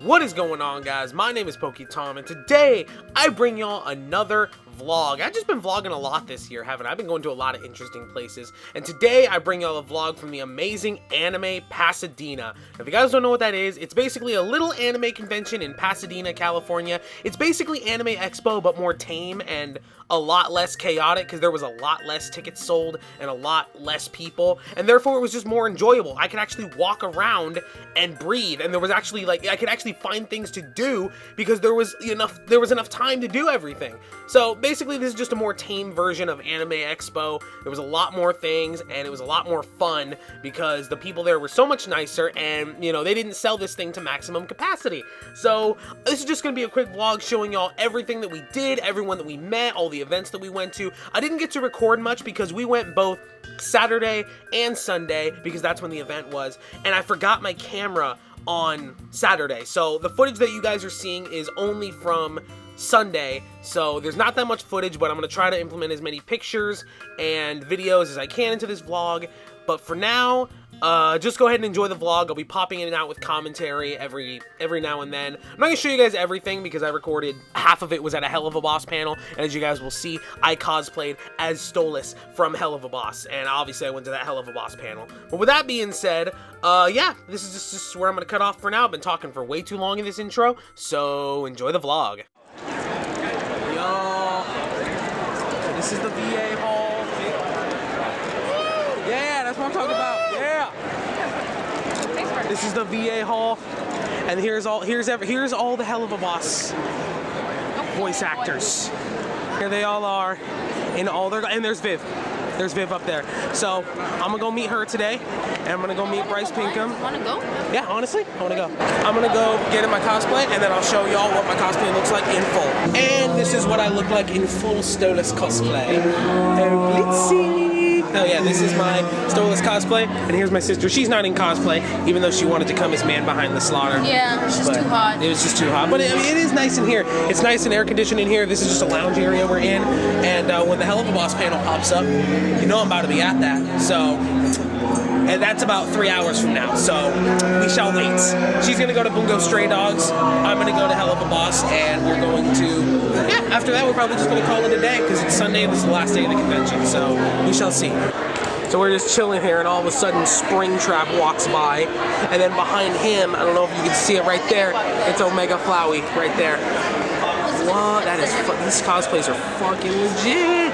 What is going on, guys? My name is PokeTom, and today I bring y'all another vlog. I've just been vlogging a lot this year, haven't I? I've been going to a lot of interesting places, and today I bring y'all a vlog from the amazing Anime Pasadena. Now, if you guys don't know what that is, it's basically a little anime convention in Pasadena, California. It's basically Anime Expo, but more tame and a lot less chaotic because there was a lot less tickets sold and a lot less people, and therefore it was just more enjoyable. I could actually walk around and breathe, and there was actually I could actually find things to do because there was enough time to do everything. So basically this is just a more tame version of Anime Expo. There was a lot more things and it was a lot more fun because the people there were so much nicer, and they didn't sell this thing to maximum capacity. So this is just gonna be a quick vlog showing y'all everything that we did, everyone that we met, all the events that we went to. I didn't get to record much because we went both Saturday and Sunday because that's when the event was, and I forgot my camera on Saturday. So the footage that you guys are seeing is only from Sunday, so there's not that much footage, but I'm going to try to implement as many pictures and videos as I can into this vlog. But for now, just go ahead and enjoy the vlog. I'll be popping in and out with commentary every now and then. I'm not going to show you guys everything because I recorded half of it was at a Helluva Boss panel, and as you guys will see, I cosplayed as Stolas from Helluva Boss, and obviously I went to that Helluva Boss panel. But with that being said, yeah, this is just where I'm going to cut off for now. I've been talking for way too long in this intro, so enjoy the vlog. Yo, this is the VA hall. Yeah, that's what I'm talking about. Yeah. This is the VA hall, and here's all the Helluva Boss voice actors. Here they all are, in all their, and there's Viv. There's Viv up there. So I'm gonna go meet her today, and I'm gonna go meet Bryce Pinkham. Wanna go? Yeah, honestly, I wanna go. I'm gonna go get in my cosplay, and then I'll show y'all what my cosplay looks like in full. And this is what I look like in full Stolas cosplay. Oh, glitzy. Oh yeah, this is my Stolas cosplay, and here's my sister. She's not in cosplay, even though she wanted to come as Man Behind the Slaughter. Yeah, it's just too hot. It was just too hot, but it is nice in here. It's nice and air conditioned in here. This is just a lounge area we're in, and when the Helluva Boss panel pops up, you know I'm about to be at that. So, and that's about 3 hours from now, so we shall wait. She's gonna go to Bungo Stray Dogs. I'm gonna go to Helluva Boss, and we're going to, yeah, after that we're probably just gonna call it a day because it's Sunday and this is the last day of the convention, so we shall see. So we're just chilling here, and all of a sudden Springtrap walks by, and then behind him, I don't know if you can see it right there, it's Omega Flowey right there. What? That is, these cosplays are fucking legit.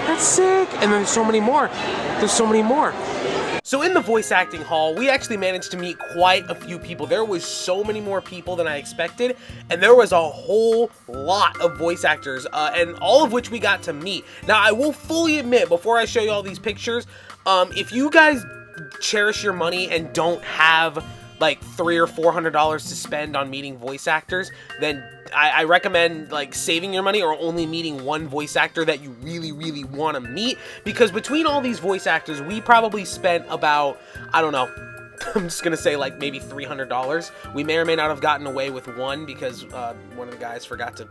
That's sick. And there's so many more. There's so many more. So in the voice acting hall, we actually managed to meet quite a few people. There was so many more people than I expected, and there was a whole lot of voice actors, and all of which we got to meet. Now, I will fully admit, before I show you all these pictures, if you guys cherish your money and don't have like $300 or $400 to spend on meeting voice actors, then I recommend like saving your money or only meeting one voice actor that you really want to meet, because between all these voice actors, we probably spent about, I don't know, I'm just gonna say like maybe $300. We may or may not have gotten away with one because one of the guys forgot to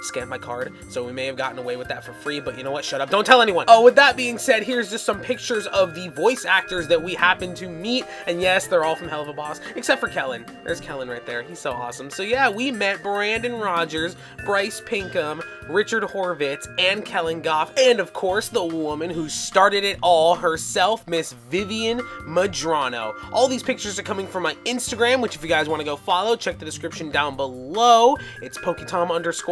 scan my card, so we may have gotten away with that for free, but you know what, shut up, don't tell anyone. Oh, with that being said, here's just some pictures of the voice actors that we happened to meet, and yes, they're all from Helluva Boss, except for Kellen. There's Kellen right there, he's so awesome. So yeah, we met Brandon Rogers, Bryce Pinkham, Richard Horvitz, and Kellen Goff, and of course, the woman who started it all herself, Miss Vivian Madrano. All these pictures are coming from my Instagram, which if you guys want to go follow, check the description down below. It's PokeTom_YT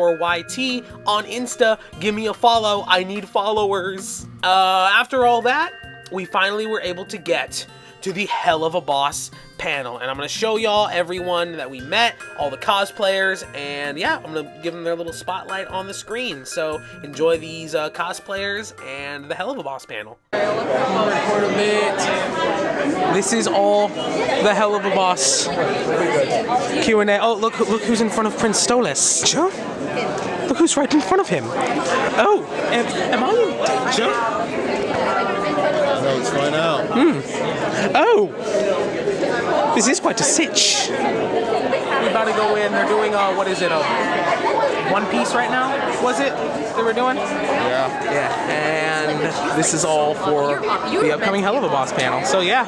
on Insta. Give me a follow. I need followers. After all that, we finally were able to get to the Helluva Boss panel, and I'm gonna show y'all everyone that we met, all the cosplayers, and yeah, I'm gonna give them their little spotlight on the screen. So enjoy these cosplayers and the Helluva Boss panel. Record a bit. This is all the Helluva Boss Q&A. Oh, look who's in front of Prince Stolas. Joe? Look who's right in front of him. Oh, am I in danger? No, let's find out. Oh, this is quite a sitch. We about to go in. They're doing what is it? One Piece right now? Was it they were doing? Yeah. Yeah. And this is all for the upcoming Helluva Boss panel. So yeah,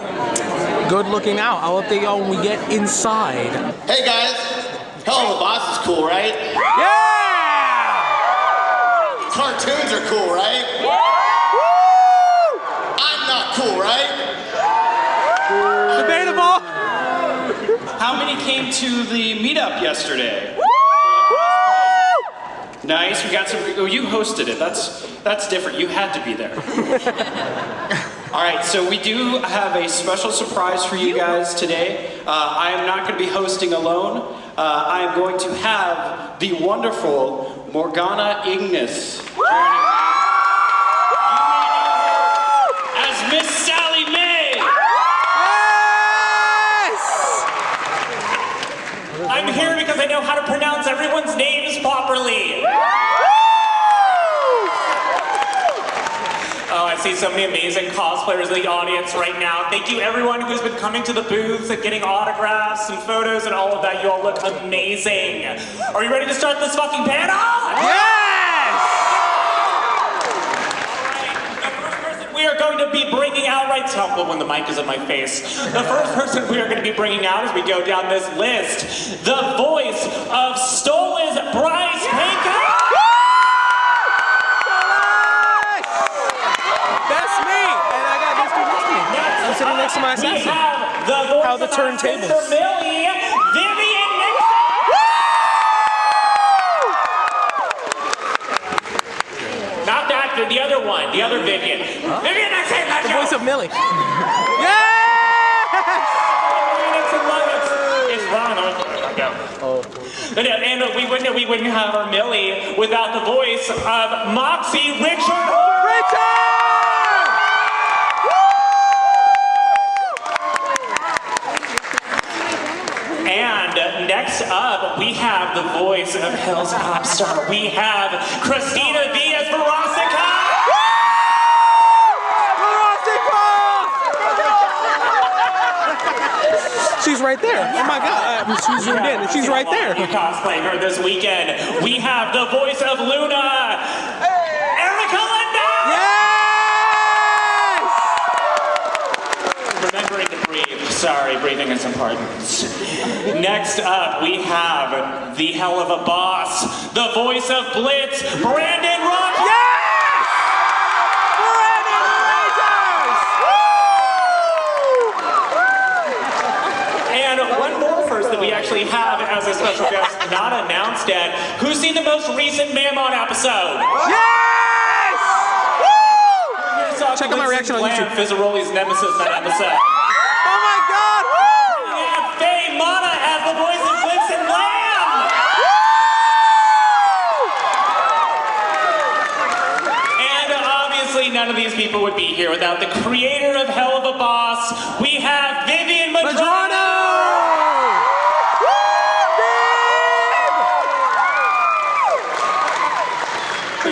good looking out. I'll update y'all when we get inside. Hey guys, Helluva Boss is cool, right? Yeah! Cartoons are cool, right? I'm not cool, right? Debatable. How many came to the meetup yesterday? Nice. We got some. Oh, you hosted it. That's different. You had to be there. All right. So we do have a special surprise for you guys today. I am not going to be hosting alone. I am going to have the wonderful Morgana Ignis joining me. You may know her as Miss Sally Mae. I'm here because I know how to pronounce everyone's names properly. Oh, I see so many amazing cosplayers in the audience right now. Thank you everyone who's been coming to the booths and getting autographs and photos and all of that. You all look amazing. Are you ready to start this fucking panel? Yes! We are going to be bringing out right now, when the mic is in my face. The first person we are going to be bringing out as we go down this list, the voice of Stola's Bryce Panko. That's me, and I got this dude next to me. I'm sitting next to my assassin. How the turntables. Vivian Nixon. Not that, the other one, the other Vivian. Huh? Vivian Nixon, let's the go. voice of Millie. Yes! It's wrong. And we wouldn't have our Millie without the voice of Moxie Richard. And next up, we have the voice of Hell's Pop Star. We have Christina Diaz Verosica. She's right there. Oh my God. She's zoomed in and she's right there. Cosplaying her this weekend. We have the voice of Luna, Erica Linda. Yes! Remembering to breathe. Sorry, breathing is important. Next up, we have the Helluva Boss, the voice of Blitz, Brandon Rogers. Yes! Brandon Rogers! And one more first that we actually have as a special guest, not announced yet. Who's seen the most recent Mammon episode? Yes! Woo! Check out my reaction on YouTube. Fizzaroli's nemesis that episode. Oh my God! Woo! We have Faye Mana as the voice of Blitz and Lamb. And obviously none of these people would be here without the creator of Helluva Boss. We have Vivian Madrano.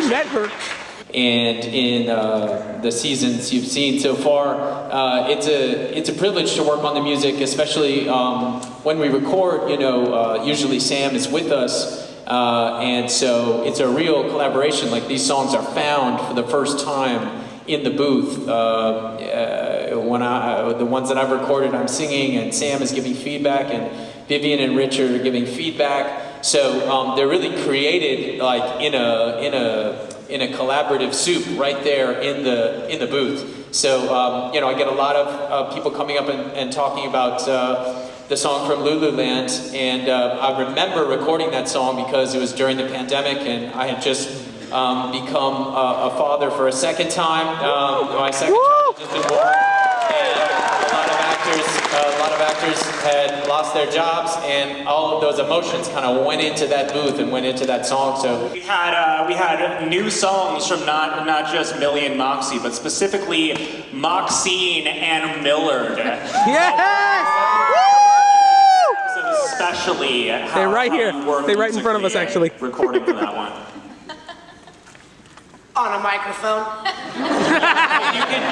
Met her. And in the seasons you've seen so far, it's a privilege to work on the music, especially when we record. You know, usually Sam is with us, and so it's a real collaboration. Like, these songs are found for the first time in the booth. When the ones that I've recorded, I'm singing, and Sam is giving feedback, and Vivian and Richard are giving feedback. So they're really created like in a collaborative soup right there in the booth. So you know, I get a lot of people coming up and talking about the song from Lululand, and I remember recording that song because it was during the pandemic, and I had just become a father for a second time. My second child had just been born, and a lot of actors had lost their jobs, and all of those emotions kind of went into that booth and went into that song. So we had new songs from not just Millie and Moxie, but specifically Moxine and Millard. Yes! So especially they're right here. They're right in front of us, actually. Recording for that one. On a microphone.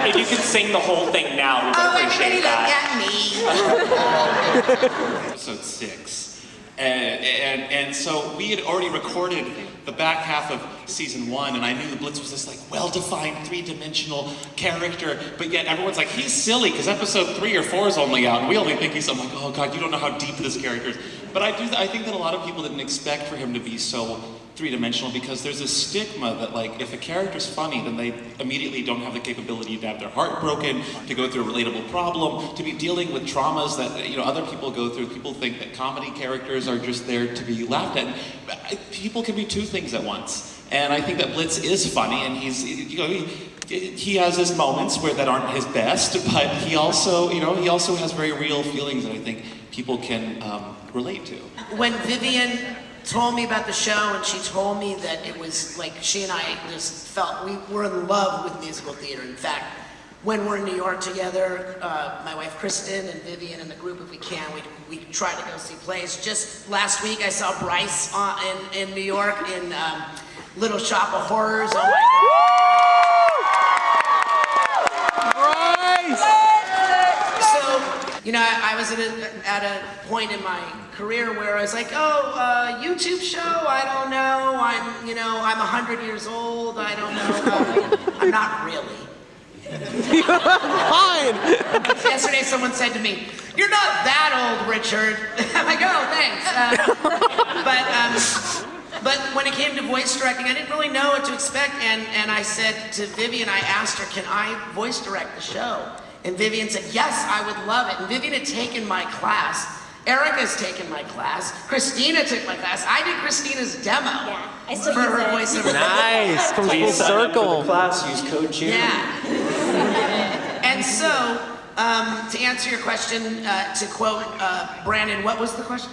If you could sing the whole thing now, we would appreciate everybody that. look at me. Episode 6. And so we had already recorded the back half of season 1, and I knew the Blitz was this like well-defined three-dimensional character, but yet everyone's like, he's silly because episode 3 or 4 is only out, and we only think I'm like, oh god, you don't know how deep this character is. But I think that a lot of people didn't expect for him to be so three-dimensional, because there's a stigma that like if a character's funny, then they immediately don't have the capability to have their heart broken, to go through a relatable problem, to be dealing with traumas that other people go through. People think that comedy characters are just there to be laughed at. People can be two things at once, and I think that Blitz is funny, and he has his moments where that aren't his best, but he also has very real feelings that I think people can relate to. When Vivian told me about the show, and she told me that it was like she and I just felt we were in love with musical theater. In fact, when we're in New York together, my wife Kristen and Vivian and the group, if we can, we try to go see plays. Just last week I saw Bryce in New York in Little Shop of Horrors. Oh my God. Bryce! So, I was at a point in my career where I was like, YouTube show, I don't know, I'm 100 years old, I don't know, I'm not really. Fine! Yesterday someone said to me, you're not that old, Richard. I'm like, oh, thanks. But when it came to voice directing, I didn't really know what to expect, and I said to Vivian, I asked her, can I voice direct the show? And Vivian said, yes, I would love it. And Vivian had taken my class. Erica's taken my class. Christina took my class. I did Christina's demo for her voiceover. Nice, comes full circle. Class, use code June. Yeah. And so, to answer your question, to quote Brandon, what was the question?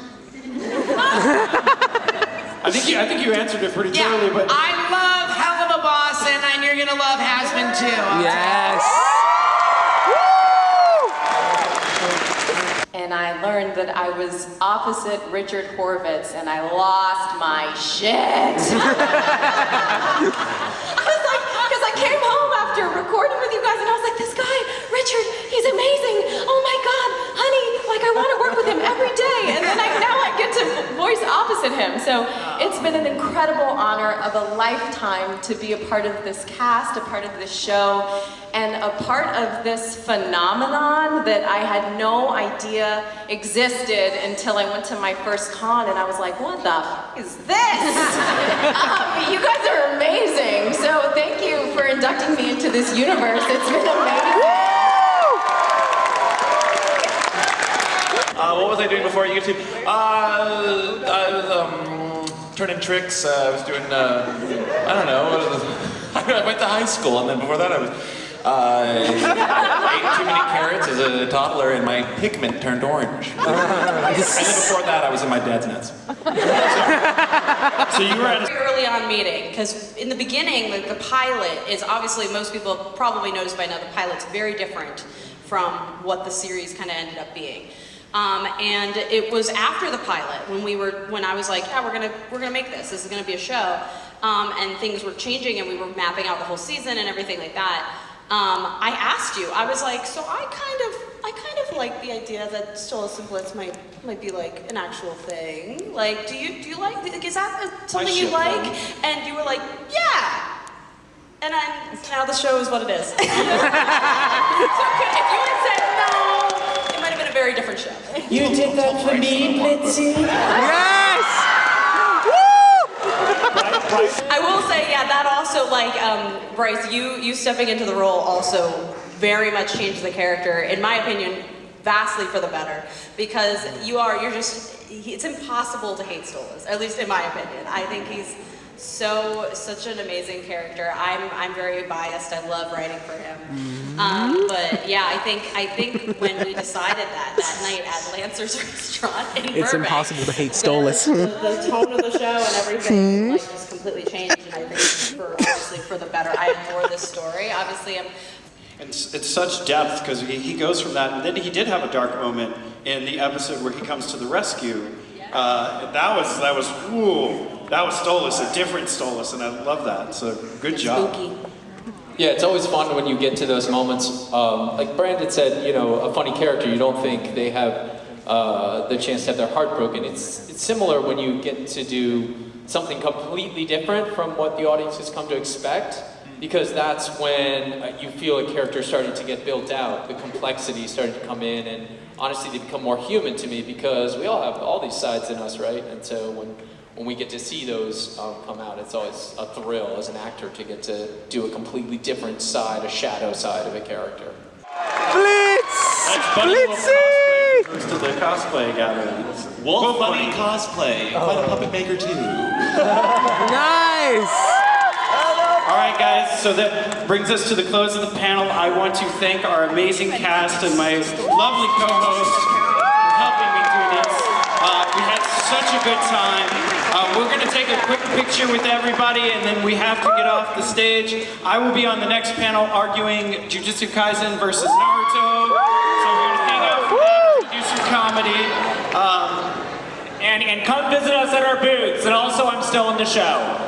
I think you answered it pretty Yeah, thoroughly, but I love Helluva Boss, and you're gonna love Hasbin too. Yes. And I learned that I was opposite Richard Horvitz, and I lost my shit. Because I came home after recording with you guys, and I was like, this guy, Richard, he's amazing. Oh my God, honey, I want to work with him every day. And then now I get to voice opposite him. So it's been an incredible honor of a lifetime to be a part of this cast, a part of this show, and a part of this phenomenon that I had no idea existed until I went to my first con, and I was like, what the f is this? You guys are amazing. So thank you for inducting me into this universe. It's been amazing. What was I doing before YouTube? I was turning tricks. I was doing, I don't know. I went to high school, and then before that I was ate too many carrots as a toddler, and my pigment turned orange. And then before that I was in my dad's nuts. so you were at a Very early on meeting, because in the beginning, the pilot is obviously, most people probably noticed by now, the pilot's very different from what the series kind of ended up being. And it was after the pilot when I was like, yeah, we're gonna make this. This is gonna be a show, and things were changing, and we were mapping out the whole season and everything like that. I asked you. I was like, so I kind of like the idea that Stolas and Blitz might be like an actual thing. Like, do you like? Is that something you like? And you were like, yeah. And now the show is what it is. So if you had said no, it might have been a very different show. You did that for me, Blitzy? Yes! I will say, yeah, that also, Bryce, you stepping into the role also very much changed the character, in my opinion, vastly for the better, because it's impossible to hate Stolas, at least in my opinion. I think he's such an amazing character. I'm very biased. I love writing for him. But yeah, I think when we decided that night at Lancer's restaurant in Burbank, It's impossible to hate Stolas. the tone of the show and everything just completely changed, and I think obviously for the better. I adore this story. Obviously, It's such depth, because he goes from that, and then he did have a dark moment in the episode where he comes to the rescue. That was Stolas, a different Stolas, and I love that. So good job. spooky. Yeah, it's always fun when you get to those moments. Like Brandon said, a funny character, you don't think they have the chance to have their heart broken. It's similar when you get to do something completely different from what the audience has come to expect, because that's when you feel a character starting to get built out, the complexity starting to come in, and honestly they become more human to me, because we all have all these sides in us, right? And so when we get to see those come out, it's always a thrill as an actor to get to do a completely different side, a shadow side of a character. Blitz! That's Bunny Wolf Cosplay, who hosted the cosplay gathering. Wolf Bunny cosplay. Quite a puppet maker too. Nice! All right, guys, so that brings us to the close of the panel. I want to thank our amazing cast and my lovely co-host for helping me do this. We had such a good time. We're going to take a quick picture with everybody, and then we have to get off the stage. I will be on the next panel arguing Jujutsu Kaisen versus Naruto. So we're going to hang out for that, do some comedy. And come visit us at our booths. And also, I'm still in the show.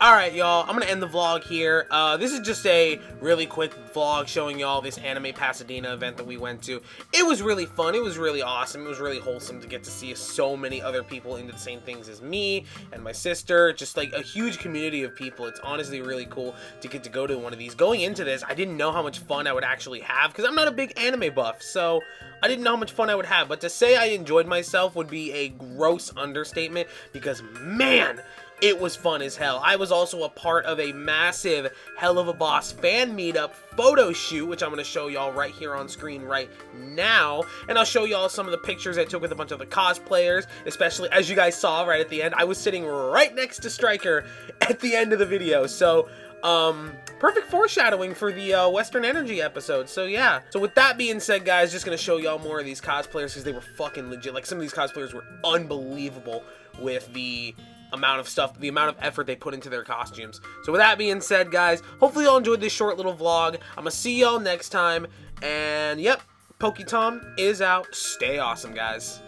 Alright, y'all, I'm gonna end the vlog here. This is just a really quick vlog showing y'all this Anime Pasadena event that we went to. It was really fun, it was really awesome, it was really wholesome to get to see so many other people into the same things as me and my sister. Just like a huge community of people. It's honestly really cool to get to go to one of these. Going into this, I didn't know how much fun I would actually have, because I'm not a big anime buff, so I didn't know how much fun I would have. But to say I enjoyed myself would be a gross understatement, because man, it was fun as hell. I was also a part of a massive Helluva Boss fan meetup photo shoot, which I'm going to show y'all right here on screen right now. And I'll show y'all some of the pictures I took with a bunch of the cosplayers, especially as you guys saw right at the end. I was sitting right next to Stryker at the end of the video. So, perfect foreshadowing for the Western Energy episode. So yeah. So with that being said, guys, just going to show y'all more of these cosplayers, because they were fucking legit. Like, some of these cosplayers were unbelievable with the amount of stuff, the amount of effort they put into their costumes. So with that being said, guys, hopefully y'all enjoyed this short little vlog. I'm gonna see y'all next time, and yep, PokeTom is out. Stay awesome, guys.